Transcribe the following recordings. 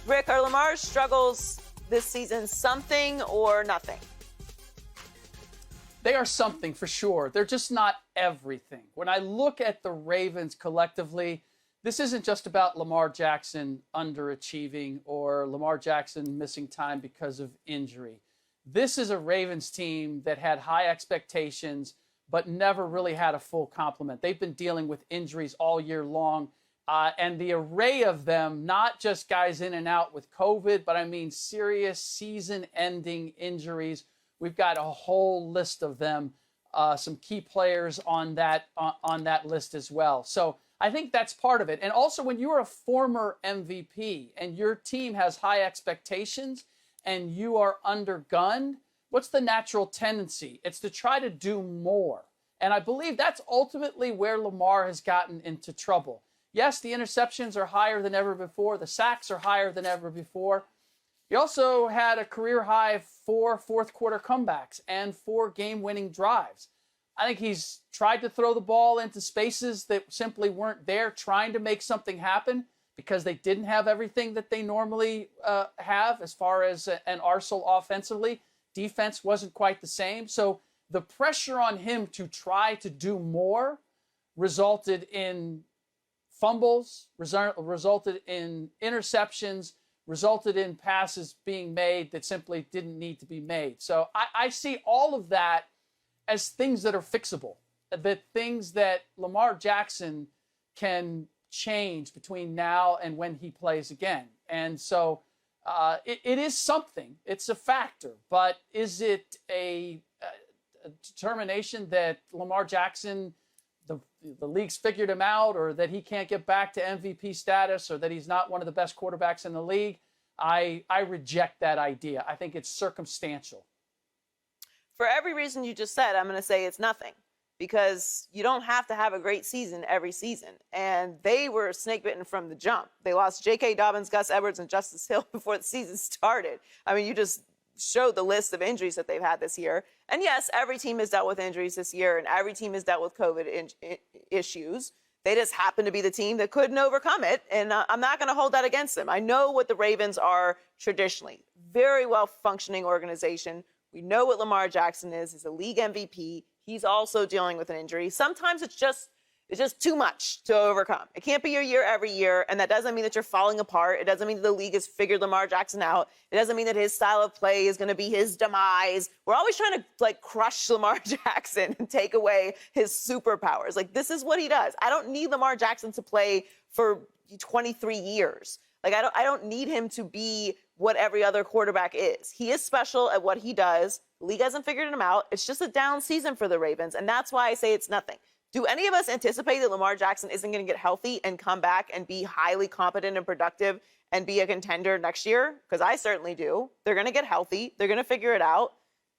Rick, are Lamar's struggles this season something or nothing? They are something for sure. They're just not everything. When I look at the Ravens collectively, this isn't just about Lamar Jackson underachieving or Lamar Jackson missing time because of injury. This is a Ravens team that had high expectations, but never really had a full complement. They've been dealing with injuries all year long. And the array of them, not just guys in and out with COVID, but I mean serious season-ending injuries. We've got a whole list of them, some key players on that list as well. So I think that's part of it. And also, when you're a former MVP and your team has high expectations and you are undergunned, what's the natural tendency? It's to try to do more. And I believe that's ultimately where Lamar has gotten into trouble. Yes, the interceptions are higher than ever before. The sacks are higher than ever before. He also had a career-high 4 fourth-quarter comebacks and 4 game-winning drives. I think he's tried to throw the ball into spaces that simply weren't there, trying to make something happen because they didn't have everything that they normally have as far as an arsenal offensively. Defense wasn't quite the same. So the pressure on him to try to do more resulted in fumbles, resulted in interceptions, resulted in passes being made that simply didn't need to be made. So I see all of that as things that are fixable, that things that Lamar Jackson can change between now and when he plays again. And so it is something. It's a factor. But is it a determination that Lamar Jackson, the league's figured him out, or that he can't get back to MVP status, or that he's not one of the best quarterbacks in the league? I reject that idea. I think it's circumstantial. For every reason you just said, I'm going to say it's nothing, because you don't have to have a great season every season. And they were snake bitten from the jump. They lost J.K. Dobbins, Gus Edwards, and Justice Hill before the season started. I mean, you just showed the list of injuries that they've had this year. And yes, every team has dealt with injuries this year, and every team has dealt with COVID issues. They just happen to be the team that couldn't overcome it, and I'm not going to hold that against them. I know what the Ravens are traditionally. Very well-functioning organization. We know what Lamar Jackson is. He's a league MVP. He's also dealing with an injury. Sometimes it's just too much to overcome. It can't be your year every year, and that doesn't mean that you're falling apart. It doesn't mean that the league has figured Lamar Jackson out. It doesn't mean that his style of play is going to be his demise. We're always trying to, crush Lamar Jackson and take away his superpowers. This is what he does. I don't need Lamar Jackson to play for 23 years. I don't need him to be what every other quarterback is. He is special at what he does. The league hasn't figured him out. It's just a down season for the Ravens, and that's why I say it's nothing. Do any of us anticipate that Lamar Jackson isn't going to get healthy and come back and be highly competent and productive and be a contender next year? Because I certainly do. They're going to get healthy. They're going to figure it out.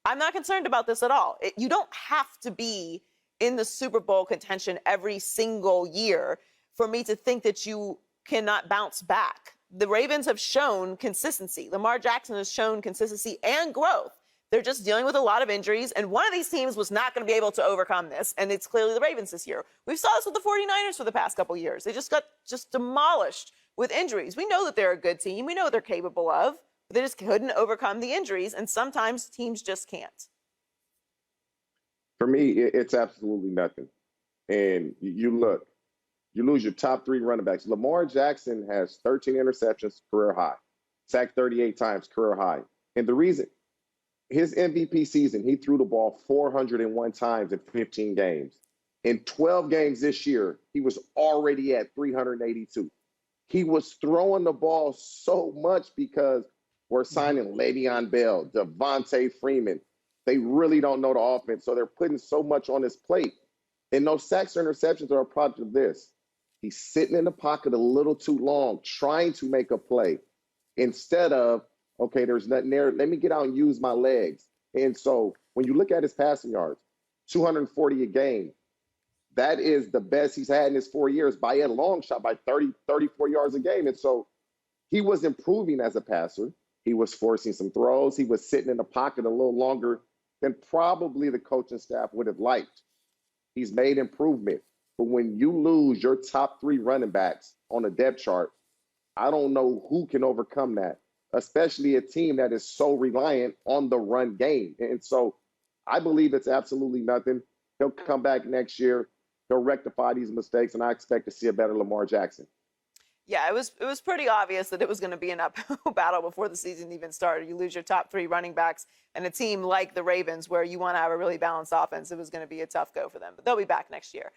I'm not concerned about this at all. You don't have to be in the Super Bowl contention every single year for me to think that you cannot bounce back. The Ravens have shown consistency. Lamar Jackson has shown consistency and growth. They're just dealing with a lot of injuries, and one of these teams was not going to be able to overcome this, and it's clearly the Ravens this year. We saw this with the 49ers for the past couple years. They just got demolished with injuries. We know that they're a good team. We know what they're capable of, but they just couldn't overcome the injuries, and sometimes teams just can't. For me, it's absolutely nothing. And you lose your top 3 running backs. Lamar Jackson has 13 interceptions, career high. Sacked 38 times, career high. And the reason, his MVP season, he threw the ball 401 times in 15 games. In 12 games this year, he was already at 382. He was throwing the ball so much because we're signing Le'Veon Bell, Devontae Freeman. They really don't know the offense, so they're putting so much on his plate. And those sacks or interceptions are a product of this. He's sitting in the pocket a little too long, trying to make a play, instead of, okay, there's nothing there. Let me get out and use my legs. And so when you look at his passing yards, 240 a game, that is the best he's had in his 4 years by a long shot, by 34 yards a game. And so he was improving as a passer. He was forcing some throws. He was sitting in the pocket a little longer than probably the coaching staff would have liked. He's made improvement. But when you lose your top 3 running backs on a depth chart, I don't know who can overcome that, especially a team that is so reliant on the run game. And so I believe it's absolutely nothing. He'll come back next year. He'll rectify these mistakes, and I expect to see a better Lamar Jackson. Yeah, it was pretty obvious that it was going to be an uphill battle before the season even started. You lose your top 3 running backs, and a team like the Ravens, where you want to have a really balanced offense, it was going to be a tough go for them. But they'll be back next year.